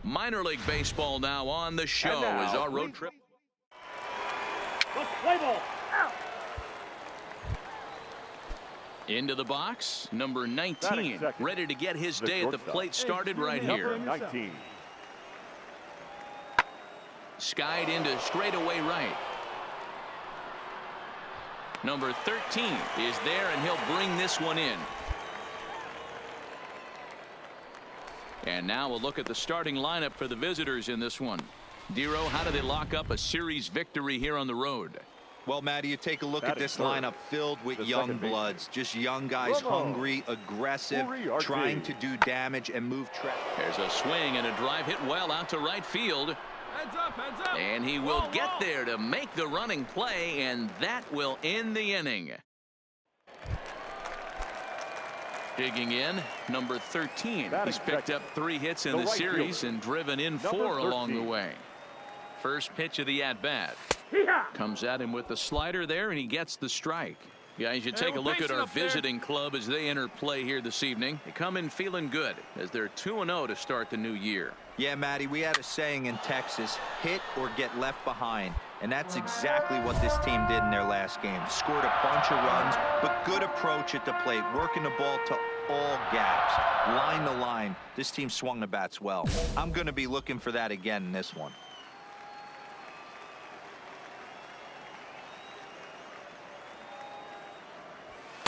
Minor League Baseball now on the show as our road trip. Play ball. Into the box, number 19, ready to get his day at the plate started right here. 19. Skied into straightaway right. Number 13 is there, and he'll bring this one in. And now we'll look at the starting lineup for the visitors in this one. Dero, how do they lock up a series victory here on the road? Well, Matty, you take a look at this lineup filled with young bloods. Just young guys, hungry, aggressive, trying to do damage and move traffic. There's a swing and a drive hit well out to right field. Heads up. And he will get there to make the running play, and that will end the inning. Digging in, number 13. He's picked up 3 hits in the series and driven in 4 along the way. First pitch of the at-bat. Comes at him with the slider there, and he gets the strike. Guys, you take a look at our visiting club as they enter play here this evening. They come in feeling good as they're 2-0 to start the new year. Yeah, Matty, we had a saying in Texas, hit or get left behind. And that's exactly what this team did in their last game. Scored a bunch of runs, but good approach at the plate, working the ball to all gaps, line to line. This team swung the bats well. I'm going to be looking for that again in this one.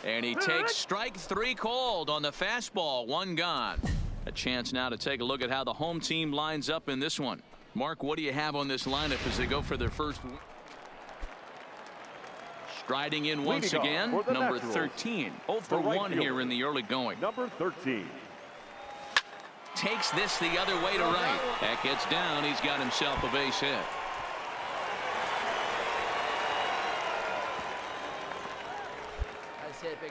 And he takes strike 3 called on the fastball. 1 gone. A chance now to take a look at how the home team lines up in this one. Mark, what do you have on this lineup as they go for their first win? Striding in once again, number 13. 0 for 1 here in the early going. Number 13. Takes this the other way to right. That gets down. He's got himself a base hit.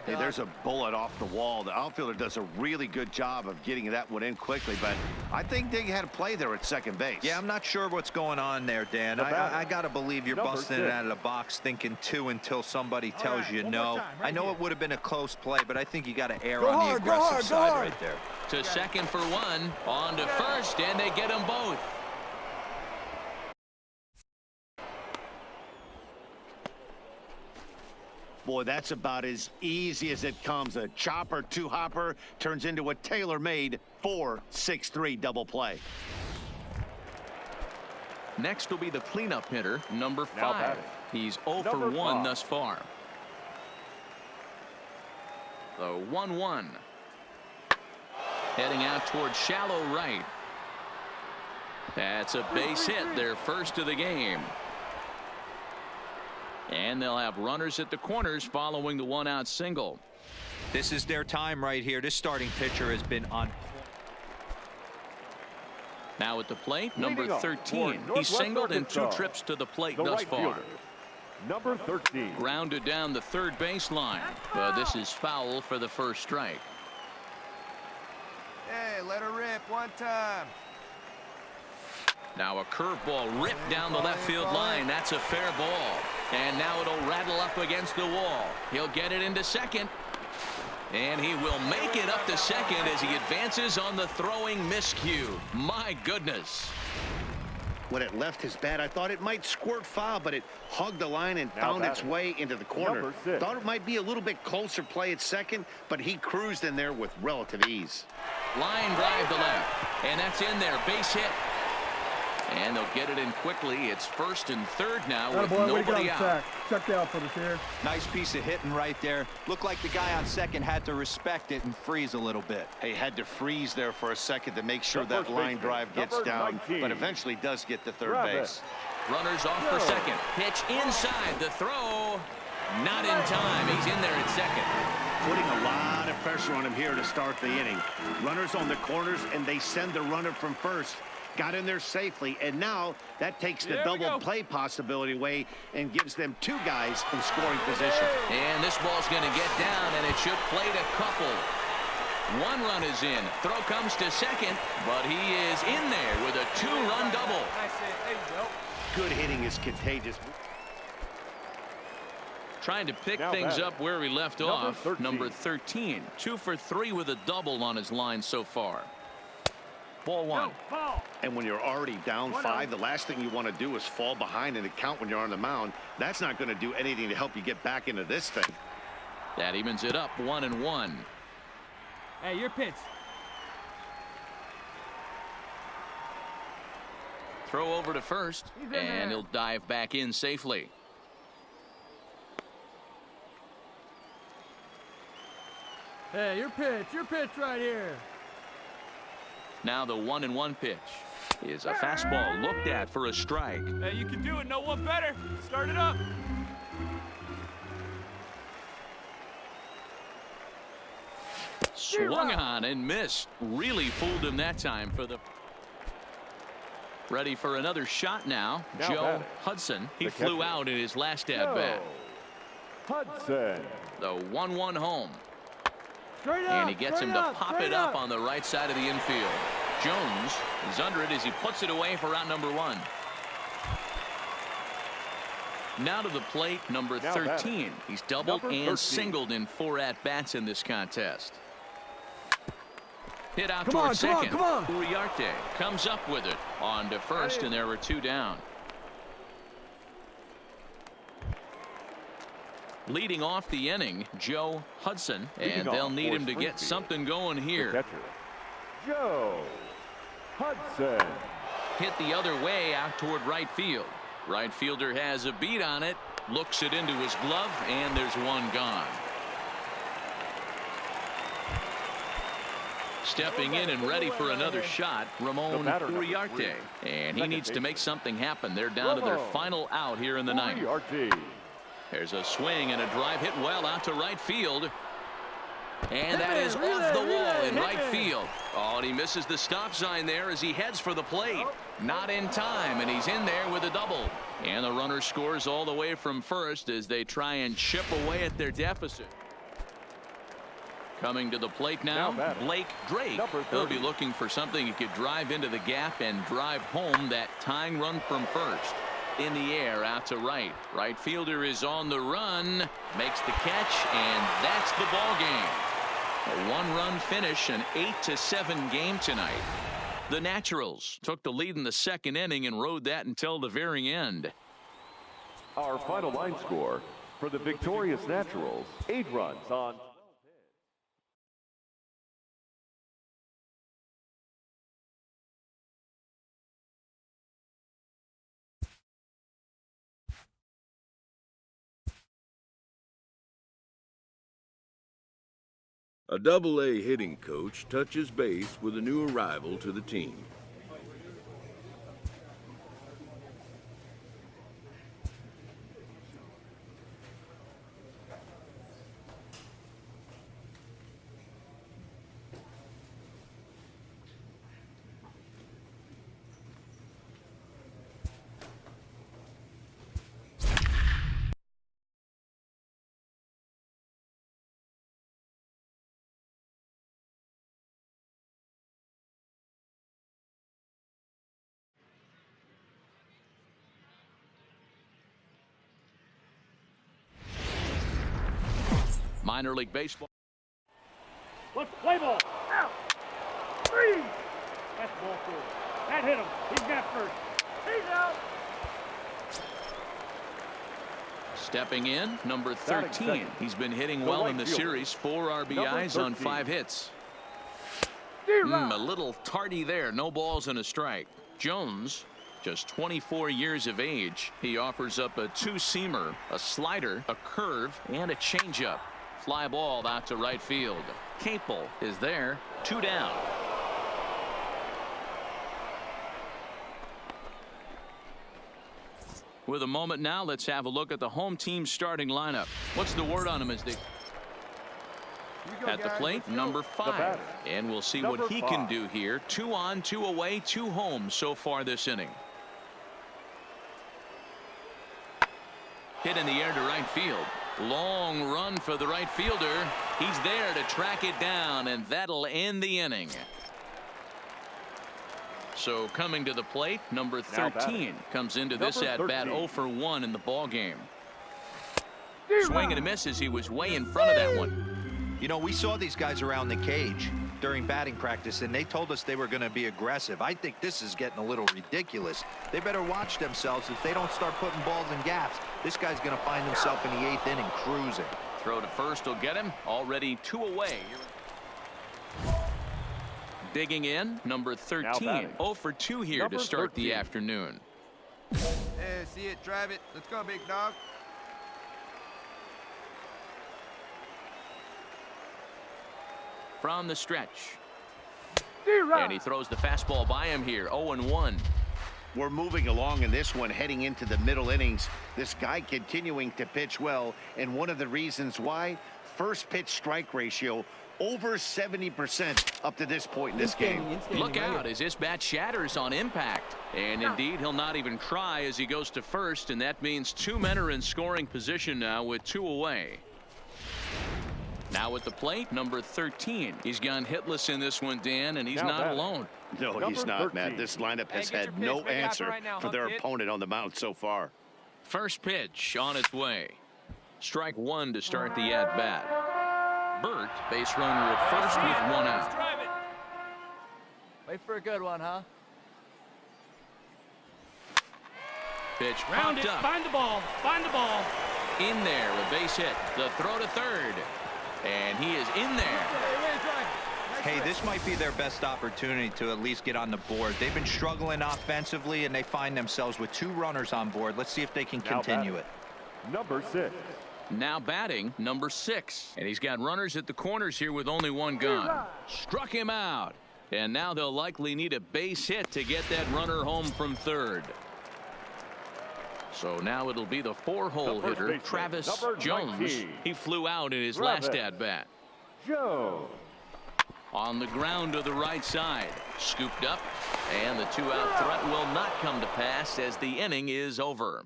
Hey, there's a bullet off the wall. The outfielder does a really good job of getting that one in quickly, but I think they had a play there at second base. Yeah, I'm not sure what's going on there, Dan. I got to believe you're busting it out of the box thinking 2 until somebody tells you no. I know it would have been a close play, but I think you got to err on the aggressive side right there. To second for 1, on to first, and they get them both. Boy, that's about as easy as it comes. A chopper 2-hopper turns into a tailor-made 4-6-3 double play. Next will be the cleanup hitter, number 5. He's 0 for 1 thus far. The 1-1. Heading out towards shallow right. That's a base hit, their first of the game. And they'll have runners at the corners following the 1-out single. This is their time right here. This starting pitcher has been on. Now at the plate, number 13. He's singled in 2 trips to the plate thus far. Number 13. Grounded down the third baseline. But this is foul for the first strike. Hey, let her rip one time. Now a curveball ripped down the left field line. That's a fair ball. And now it'll rattle up against the wall. He'll get it into second. And he will make it up to second as he advances on the throwing miscue. My goodness. When it left his bat, I thought it might squirt foul, but it hugged the line and found its way into the corner. Thought it might be a little bit closer play at second, but he cruised in there with relative ease. Line drive to left. And that's in there. Base hit. And they'll get it in quickly. It's first and third now with nobody out. Check out for the here. Nice piece of hitting right there. Looked like the guy on second had to respect it and freeze a little bit. He had to freeze there for a second to make sure that line drive gets down, but eventually does get to third base. Runners off for second. Pitch inside. The throw. Not in time. He's in there at second. Putting a lot of pressure on him here to start the inning. Runners on the corners, and they send the runner from first. Got in there safely, and now that takes the double play possibility away and gives them 2 guys in scoring position. And this ball's going to get down, and it should plate a couple. 1 run is in. Throw comes to second, but he is in there with a 2-run double. There you go. Good hitting is contagious. Trying to pick things up where we left off. Number 13. 2 for 3 with a double on his line so far. Ball 1. And when you're already down 5, the last thing you want to do is fall behind in the count when you're on the mound. That's not going to do anything to help you get back into this thing. That evens it up 1-1. Hey, your pitch. Throw over to first, and he'll dive back in safely. Hey, your pitch right here. Now the 1-1 pitch is a fastball looked at for a strike. Hey, you can do it. No one better. Start it up. Swung on and missed. Really fooled him that time for the. Ready for another shot now. Joe Hudson. He flew out in his last at bat. Hudson. The 1-1 home. Straight up, and he gets him to pop it up on the right side of the infield. Jones is under it as he puts it away for out number 1. Now to the plate, number 13. He's doubled and singled in 4 at-bats in this contest. Hit out towards second. Uriarte comes up with it on to first, and there were 2 down. Leading off the inning, Joe Hudson, and they'll need him to get something going here. Joe Hudson. Hit the other way out toward right field. Right fielder has a beat on it, looks it into his glove, and there's 1 gone. Stepping in and ready for another shot, Ramon Uriarte, and he needs to make something happen. They're down to their final out here in the 9th. There's a swing and a drive hit well out to right field. And that is off the wall in right field. Oh, and he misses the stop sign there as he heads for the plate. Not in time, and he's in there with a double. And the runner scores all the way from first as they try and chip away at their deficit. Coming to the plate now, Blake Drake. He'll be looking for something he could drive into the gap and drive home that tying run from first. In the air out to right. Right fielder is on the run, makes the catch, and that's the ball game. A 1-run finish, an 8-7 game tonight. The Naturals took the lead in the 2nd inning and rode that until the very end. Our final line score for the victorious Naturals: 8 runs on. A Double-A hitting coach touches base with a new arrival to the team. Minor League Baseball. Let's play ball. Out. 3. That's ball 4. That hit him. He's got first. He's out. Stepping in, number 13. He's been hitting well in the series. 4 RBIs on 5 hits. A little tardy there. No balls and a strike. Jones, just 24 years of age. He offers up a 2-seamer, a slider, a curve, and a changeup. Fly ball out to right field. Capel is there. 2 down. With a moment now, let's have a look at the home team starting lineup. What's the word on him as they at the plate? Number 5, and we'll see what he can do here. 2 on, 2 away, 2 home so far this inning. Hit in the air to right field. Long run for the right fielder. He's there to track it down, and that'll end the inning. So coming to the plate, number 13 comes into this at-bat 0 for 1 in the ball game. Swing and a miss as he was way in front of that one. You know, we saw these guys around the cage. during batting practice, and they told us they were going to be aggressive. I think this is getting a little ridiculous. They better watch themselves. If they don't start putting balls in gaps, this guy's going to find himself in the 8th inning cruising. Throw to first will get him. Already 2 away. Digging in, number 13. 0 for 2 here number to start 13. the afternoon. Hey, see it, drive it. Let's go, big dog. From the stretch. And he throws the fastball by him here. 0-1. We're moving along in this one, heading into the middle innings. This guy continuing to pitch well, and one of the reasons why, first pitch strike ratio over 70% up to this point in this game. Look out as this bat shatters on impact. And indeed, he'll not even try as he goes to first, and that means 2 men are in scoring position now with 2 away. Now at the plate, number 13. He's gone hitless in this one, Dan, and he's not alone. No, he's not, Matt. This lineup has had no answer for their opponent on the mound so far. First pitch on its way. Strike 1 to start the at-bat. Burt, base runner at first with 1 out. Wait for a good one, huh? Pitch Round popped it. up. Find the ball. Find the ball. In there, a base hit. The throw to third. And he is in there. Hey, this might be their best opportunity to at least get on the board. They've been struggling offensively, and they find themselves with 2 runners on board. Let's see if they can continue it. Number 6. Now batting, number 6. And he's got runners at the corners here with only 1 gone. Struck him out. And now they'll likely need a base hit to get that runner home from third. So now it'll be the 4-hole hitter, Travis Jones. 19. He flew out in his last at-bat. Jones. On the ground to the right side. Scooped up. And the 2-out threat will not come to pass as the inning is over.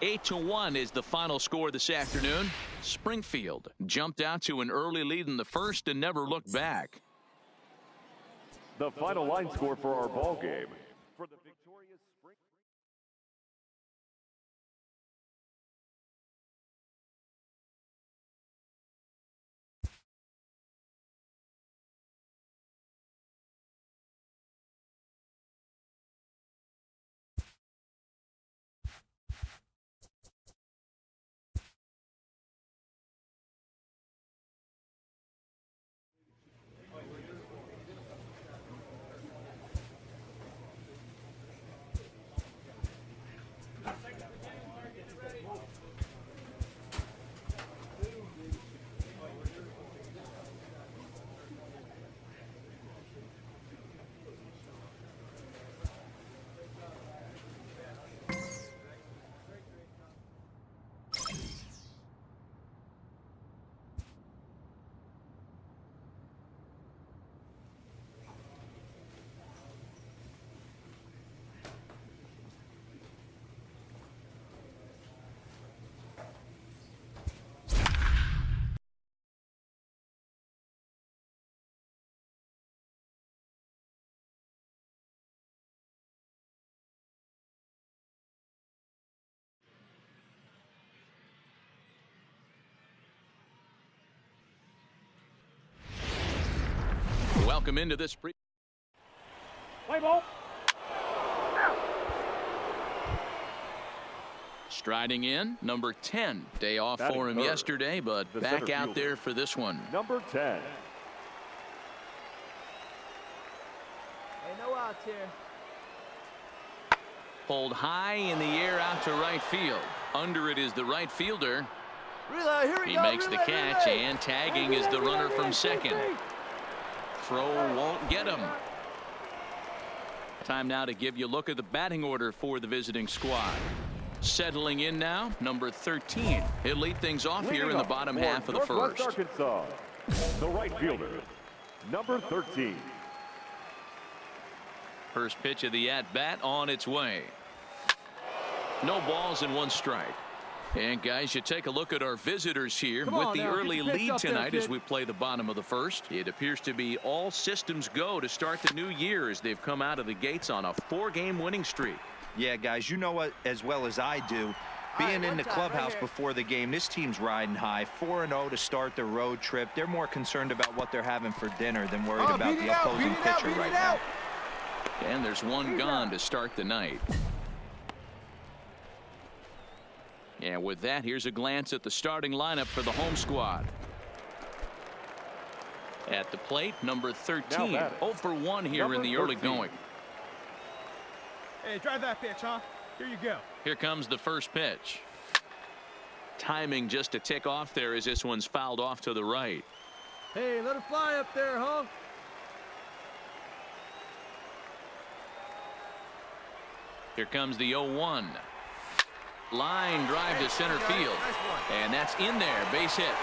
8-1 is the final score this afternoon. Springfield jumped out to an early lead in the first and never looked back. The final line score for our ball game. For the victorious Springfield. Welcome into this Play ball. striding in, number 10. Day off Batting for him third, yesterday, but the back center out fielder. there for this one. Number 10. Hey, no outs here. Pulled high in the air out to right field. Under it is the right fielder. Relay, here we He go. makes the relay, catch, relay. and tagging is the runner from second. Throw won't get him. Time now to give you a look at the batting order for the visiting squad. Settling in now, number 13. He'll lead things off here in the bottom half of the Northwest first. Arkansas, the right fielder, number 13. First pitch of the at-bat on its way. No balls and 1 strike. And guys, you take a look at our visitors here Come with on the now, early get your pitch lead up there, tonight as kid. we play the bottom of the first. It appears to be all systems go to start the new year as they've come out of the gates on a 4-game winning streak. Yeah, guys, you know what as well as I do. Being in the clubhouse before the game, this team's riding high. 4-0 to start their road trip. They're more concerned about what they're having for dinner than worried about the opposing pitcher right now. And there's one gone to start the night. And with that, here's a glance at the starting lineup for the home squad. At the plate, number 13. 0 for 1 here in the early going. Hey, drive that pitch, huh? Here you go. Here comes the first pitch. Timing just a tick off there as this one's fouled off to the right. Hey, let it fly up there, huh? Here comes the 0-1. Line drive to center field. And that's in there. Base hit.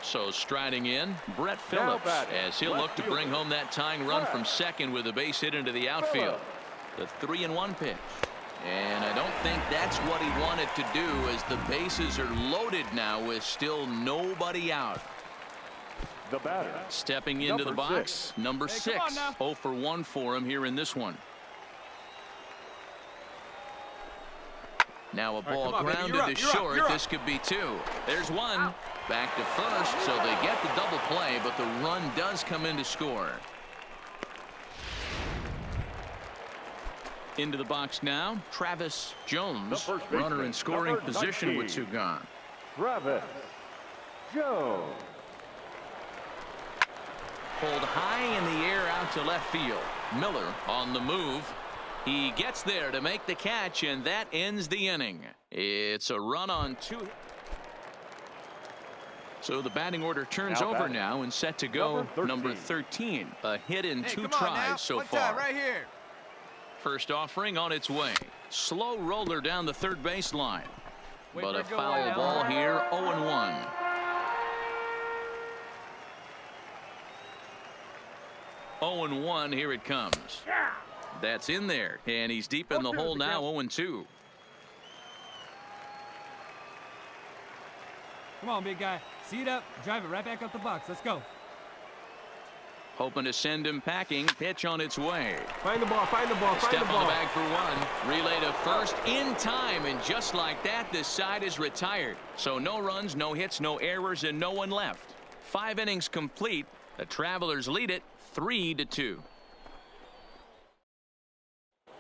So striding in, Brett Phillips, as he'll look to bring home that tying run from second with a base hit into the outfield. The 3-1 pitch. And I don't think that's what he wanted to do, as the bases are loaded now with still nobody out. The batter. Stepping into the box, number 6. 0 for 1 for him here in this one. Now a ball grounded to short. This could be 2. There's 1. Back to first, so they get the double play, but the run does come in to score. Into the box now, Travis Jones, runner in scoring position with 2 gone. Travis Jones. Pulled high in the air out to left field. Miller on the move. He gets there to make the catch, and that ends the inning. It's a run on 2. So the batting order turns over now and set to go number 13. A hit in 2 tries so far. Right here. First offering on its way. Slow roller down the third base line. But a foul ball here, 0-1. Here it comes. That's in there, and he's deep in the hole now. 0-2. Come on, big guy. See it up. Drive it right back up the box. Let's go. Hoping to send him packing. Pitch on its way. Find the ball. Find the ball. Find Step the ball. on the bag for 1. Relay to first in time, and just like that, this side is retired. So no runs, no hits, no errors, and no one left. 5 innings complete. The Travelers lead it 3-2.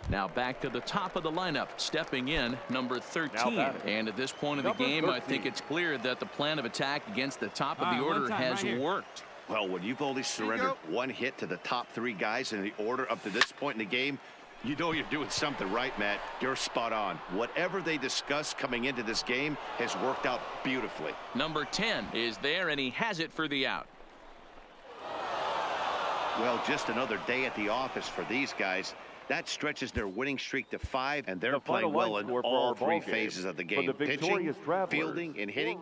Now back to the top of the lineup, stepping in number 13. And at this point of the game, I think it's clear that the plan of attack against the top of the order has worked. Well, when you've only surrendered 1 hit to the top 3 guys in the order up to this point in the game, you know you're doing something right, Matt. You're spot on. Whatever they discussed coming into this game has worked out beautifully. Number 10 is there, and he has it for the out. Well, just another day at the office for these guys. That stretches their winning streak to 5, and they're playing well in all 3 phases of the game. Pitching, fielding, and hitting.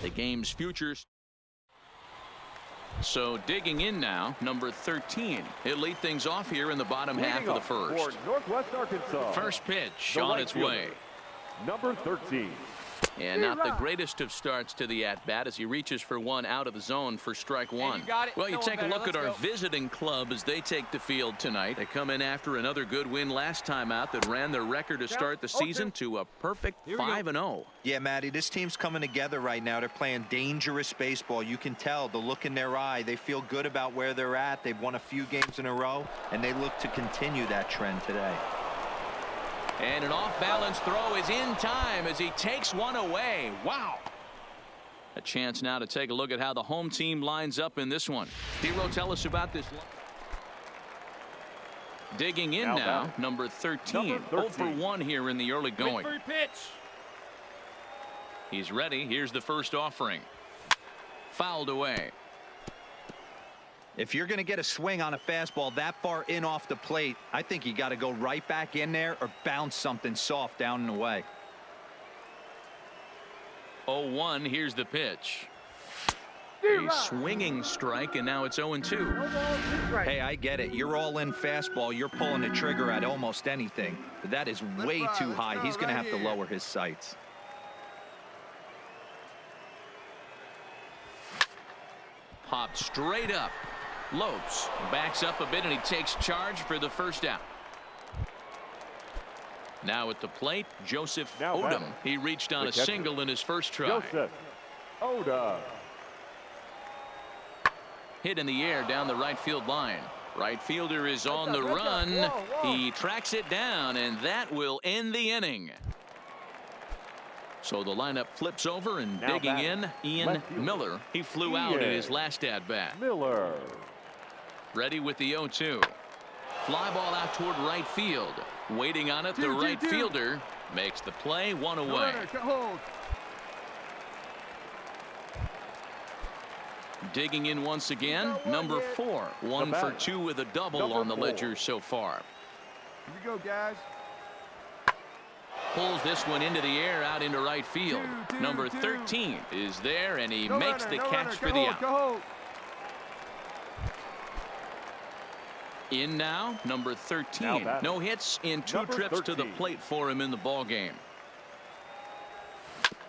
The game's futures. So digging in now, number 13. He'll lead things off here in the bottom half of the first. Northwest Arkansas. First pitch on its way. Number 13. And not the greatest of starts to the at-bat as he reaches for 1 out of the zone for strike 1. Well, you take a look at our visiting club as they take the field tonight. They come in after another good win last time out that ran their record to start the season to a perfect 5-0. Yeah, Matty, this team's coming together right now. They're playing dangerous baseball. You can tell the look in their eye. They feel good about where they're at. They've won a few games in a row, and they look to continue that trend today. And an off-balance throw is in time as he takes 1 away. Wow. A chance now to take a look at how the home team lines up in this one. Hero, tell us about this. Digging in now, number 13. 0 for 1 here in the early going. He's ready. Here's the first offering. Fouled away. If you're going to get a swing on a fastball that far in off the plate, I think you got to go right back in there or bounce something soft down and away. 0-1. Here's the pitch. A swinging strike, and now it's 0-2. Hey, I get it. You're all in fastball. You're pulling the trigger at almost anything. But that is way too high. He's going to have to lower his sights. popped straight up. Lopes backs up a bit, and he takes charge for the first out. Now at the plate, Joseph Odom. He reached on a single in his first try. Joseph Odom. Hit in the air down the right field line. Right fielder is on the run. He tracks it down, and that will end the inning. So the lineup flips over, and digging in, Ian Miller. He flew out in his last at bat. Miller. Ready with the 0-2. Fly ball out toward right field. Waiting on it, the right fielder makes the play, one away. Digging in once again, number 4. 1 for 2 with a double on the ledger so far. Here we go, guys. Pulls this one into the air out into right field. Number 13 is there, and he makes the catch for the out. In now, number 13. No hits in 2 trips to the plate for him in the ball game.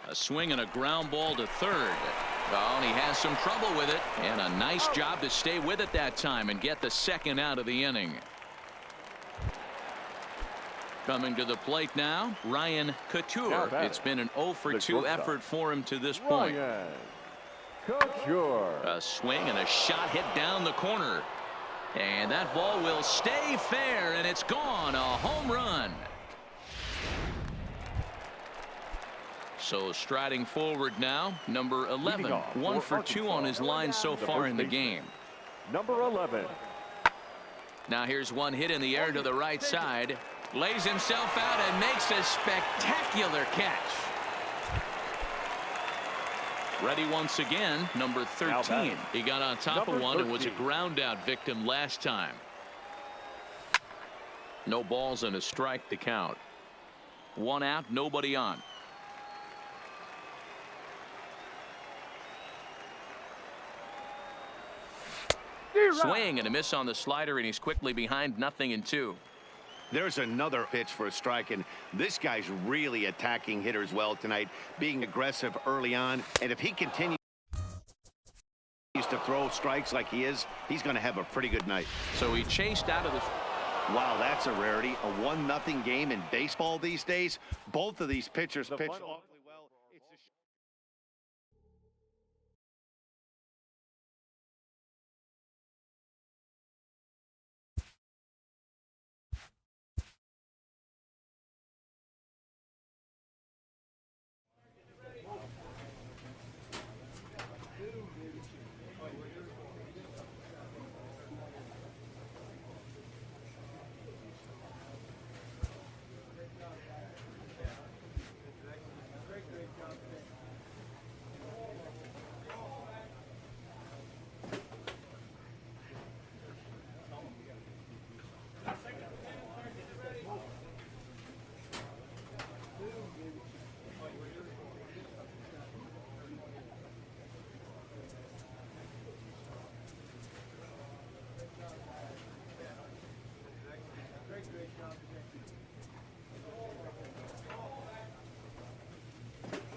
A swing and a ground ball to third. Oh, and he has some trouble with it, and a nice job to stay with it that time and get the second out of the inning. Coming to the plate now, Ryan Couture. It's been an 0 for 2 effort for him to this point. Couture. A swing and a shot hit down the corner. And that ball will stay fair, and it's gone. A home run. So striding forward now, number 11. 1 for 2 on his line so far in the game. Number 11. Now here's one hit in the air to the right side. Lays himself out and makes a spectacular catch. Ready once again, number 13. He got on top of one and was a ground out victim last time. No balls and a strike to count. 1 out, nobody on. Swing and a miss on the slider, and he's quickly behind 0-2. There's another pitch for a strike, and this guy's really attacking hitters well tonight, being aggressive early on. And if he continues to throw strikes like he is, he's going to have a pretty good night. So he chased out of the... Wow, that's a rarity. A 1-0 game in baseball these days. Both of these pitchers pitched awfully well.